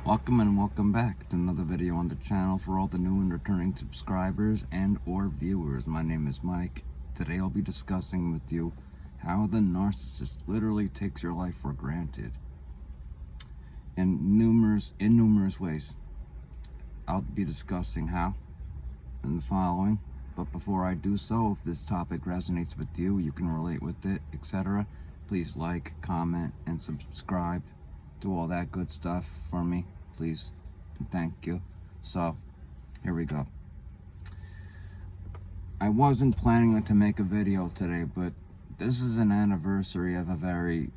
Welcome and welcome back to another video on the channel for all the new and returning subscribers and or viewers. My name is Mike. Today I'll be discussing with you how the narcissist literally takes your life for granted in numerous ways. I'll be discussing how in the following, but before I do so, if this topic resonates with you, you can relate with it, etc., please like, comment, and subscribe. Do all that good stuff for me, please, and thank you. So here we go. I wasn't planning to make a video today, but this is an anniversary of a very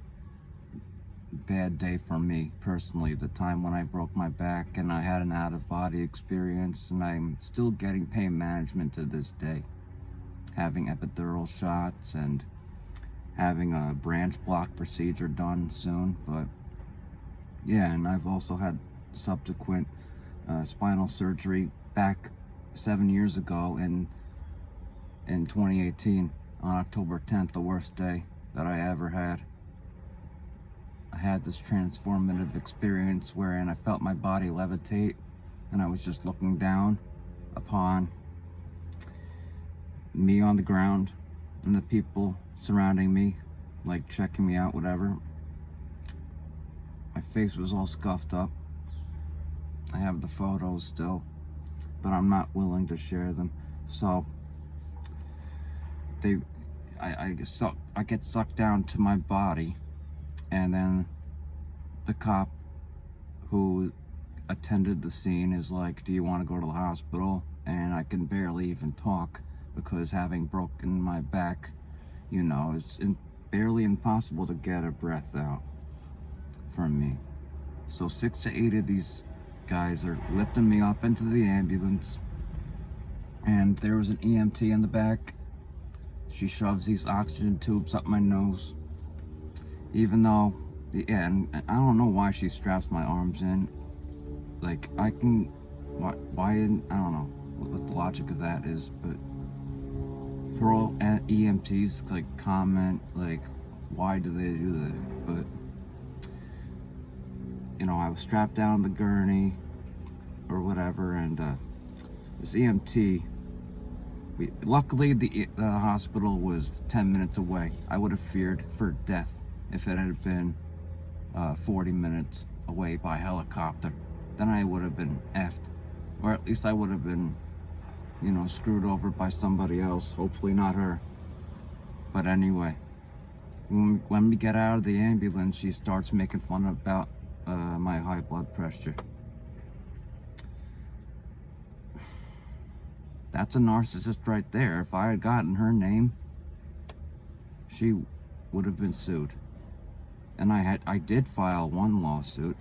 bad day for me personally. The time when I broke my back and I had an out-of-body experience, and I'm still getting pain management to this day, having epidural shots and having a branch block procedure done soon. But yeah, and I've also had subsequent spinal surgery back 7 years ago in 2018 on October 10th, the worst day that I ever had. I had this transformative experience wherein I felt my body levitate, and I was just looking down upon me on the ground and the people surrounding me, like checking me out, whatever. My face was all scuffed up. I have the photos still, but I'm not willing to share them. So I get sucked down to my body, and then the cop who attended the scene is like, "Do you want to go to the hospital?" And I can barely even talk because having broken my back, you know, it's barely impossible to get a breath out from me. So 6 to 8 of these guys are lifting me up into the ambulance, and there was an EMT in the back. She shoves these oxygen tubes up my nose, even though and I don't know why she straps my arms in. Like, I can, why I don't know what the logic of that is, but for all EMTs, like, comment, like, why do they do that? But you know, I was strapped down the gurney or whatever, and this EMT, luckily the hospital was 10 minutes away. I would have feared for death if it had been 40 minutes away by helicopter. Then I would have been effed, or at least I would have been, you know, screwed over by somebody else, hopefully not her. But anyway, when we get out of the ambulance, she starts making fun about my high blood pressure. That's a narcissist right there. If I had gotten her name, she would have been sued. And I did file one lawsuit,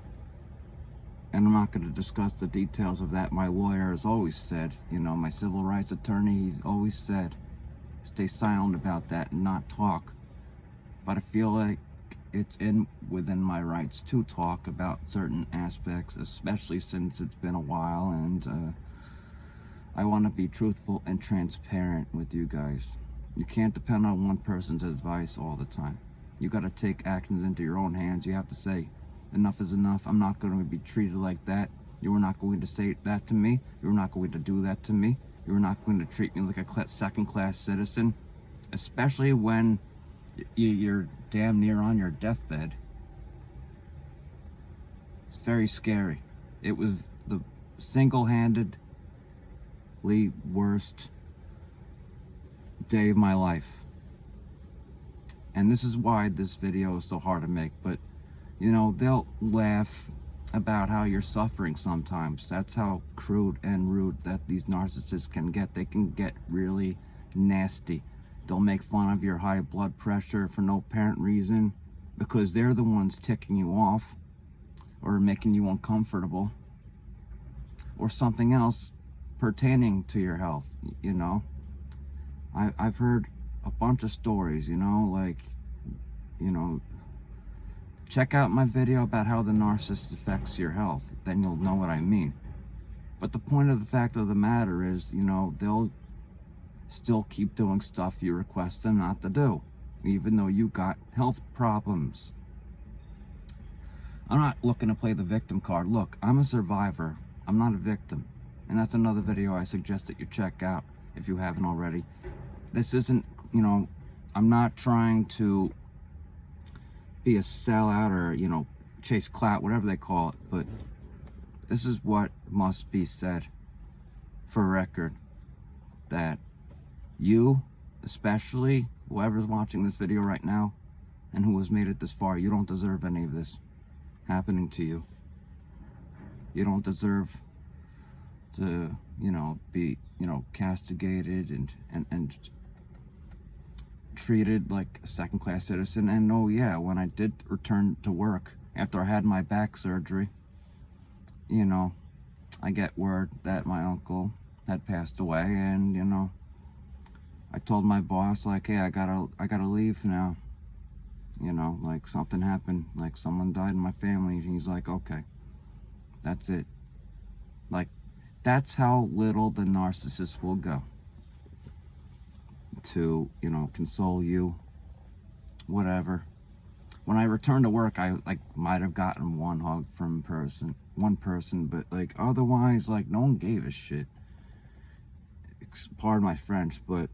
and I'm not going to discuss the details of that. My lawyer has always said, you know, my civil rights attorney, he's always said, stay silent about that and not talk. But I feel like it's within my rights to talk about certain aspects, especially since it's been a while, and I want to be truthful and transparent with you guys. You can't depend on one person's advice all the time. You got to take actions into your own hands. You have to say, enough is enough. I'm not going to be treated like that. You are not going to say that to me. You're not going to do that to me. You're not going to treat me like a second-class citizen, especially when you're damn near on your deathbed. It's very scary. It was the single-handedly worst day of my life. And this is why this video is so hard to make. But, you know, they'll laugh about how you're suffering sometimes. That's how crude and rude that these narcissists can get. They can get really nasty. They'll make fun of your high blood pressure for no apparent reason because they're the ones ticking you off or making you uncomfortable or something else pertaining to your health, you know. I've heard a bunch of stories, you know, like, you know, check out my video about how the narcissist affects your health, then you'll know what I mean. But the point of the fact of the matter is, you know, they'll still keep doing stuff you request them not to do, even though you got health problems. I'm not looking to play the victim card. Look, I'm a survivor. I'm not a victim. And that's another video I suggest that you check out if you haven't already. This isn't, you know, I'm not trying to be a sellout or, you know, chase clout, whatever they call it, but this is what must be said for record, that you, especially whoever's watching this video right now and who has made it this far, you don't deserve any of this happening to you. You don't deserve to, you know, be, you know, castigated and treated like a second-class citizen. And oh yeah, when I did return to work after I had my back surgery, you know, I get word that my uncle had passed away, and, you know, I told my boss, like, hey, I gotta leave now. You know, like, something happened, like someone died in my family. And he's like, okay, that's it. Like, that's how little the narcissist will go to, you know, console you, whatever. When I returned to work, I, like, might have gotten one hug from one person, but, like, otherwise, like, no one gave a shit. Pardon my French, but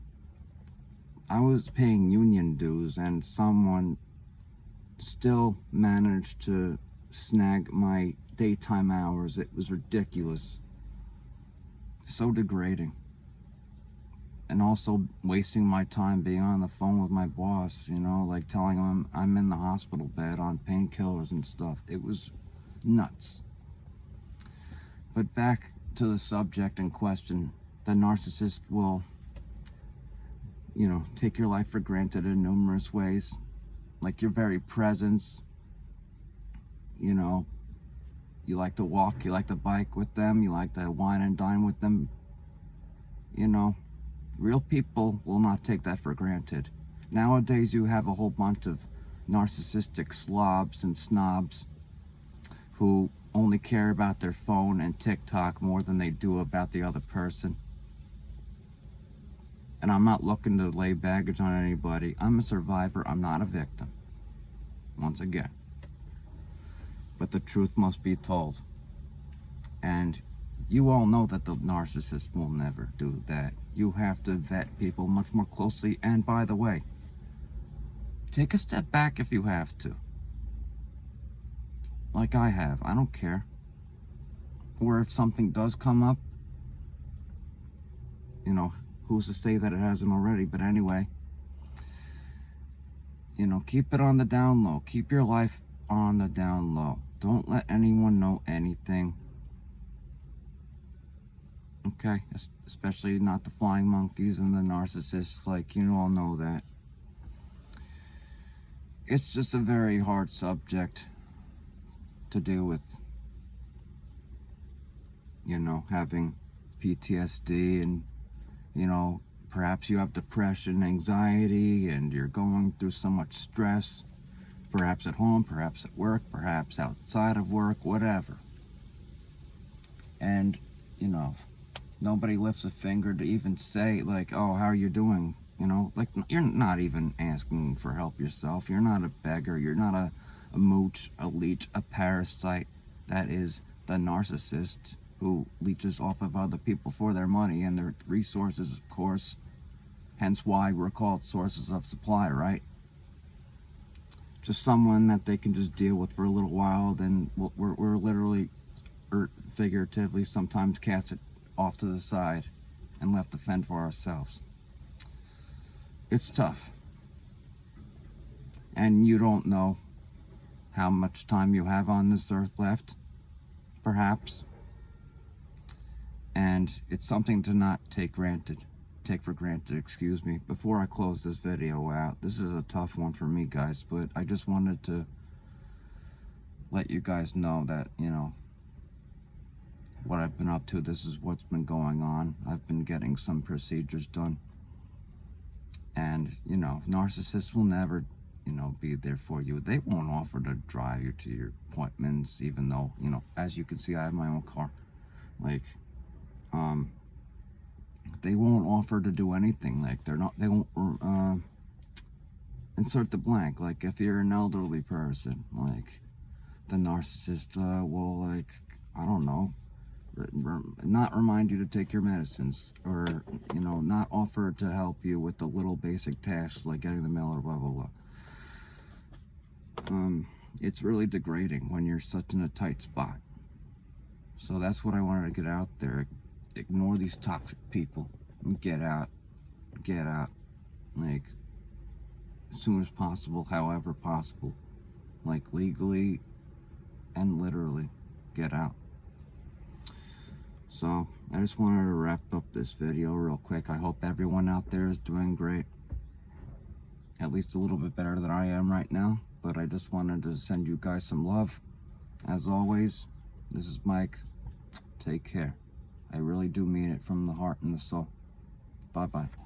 I was paying union dues, and someone still managed to snag my daytime hours. It was ridiculous. So degrading. And also wasting my time being on the phone with my boss, you know, like telling him I'm in the hospital bed on painkillers and stuff. It was nuts. But back to the subject in question, the narcissist will, you know, take your life for granted in numerous ways. Like your very presence, you know, you like to walk, you like to bike with them, you like to wine and dine with them. You know, real people will not take that for granted. Nowadays, you have a whole bunch of narcissistic slobs and snobs who only care about their phone and TikTok more than they do about the other person. And I'm not looking to lay baggage on anybody. I'm a survivor. I'm not a victim. Once again. But the truth must be told. And you all know that the narcissist will never do that. You have to vet people much more closely. And by the way, take a step back if you have to. Like I have. I don't care. Or if something does come up, you know, who's to say that it hasn't already? But anyway, you know, keep it on the down low. Keep your life on the down low. Don't let anyone know anything. Okay? Especially not the flying monkeys and the narcissists. Like, you all know that. It's just a very hard subject to deal with. You know, having PTSD and, you know, perhaps you have depression, anxiety, and you're going through so much stress, perhaps at home, perhaps at work, perhaps outside of work, whatever. And, you know, nobody lifts a finger to even say, like, oh, how are you doing? You know, like, you're not even asking for help yourself. You're not a beggar. You're not a mooch, a leech, a parasite. That is the narcissist, who leeches off of other people for their money and their resources, of course. Hence why we're called sources of supply, right? Just someone that they can just deal with for a little while, then we're literally, or figuratively, sometimes cast it off to the side and left to fend for ourselves. It's tough. And you don't know how much time you have on this earth left, perhaps. And it's something to not take for granted, excuse me. Before I close this video out, this is a tough one for me, guys, but I just wanted to let you guys know that, you know, what I've been up to. This is what's been going on. I've been getting some procedures done. And, you know, narcissists will never, you know, be there for you. They won't offer to drive you to your appointments, even though, you know, as you can see, I have my own car. Like, they won't offer to do anything. Like, they won't, insert the blank. Like, if you're an elderly person, like, the narcissist will, like, I don't know, not remind you to take your medicines, or, you know, not offer to help you with the little basic tasks like getting the mail or blah, blah, blah. It's really degrading when you're such in a tight spot. So that's what I wanted to get out there. Ignore these toxic people and get out, like, as soon as possible, however possible, like legally and literally get out. So I just wanted to wrap up this video real quick. I hope everyone out there is doing great, at least a little bit better than I am right now. But I just wanted to send you guys some love. As always, this is Mike. Take care. I really do mean it from the heart and the soul. Bye-bye.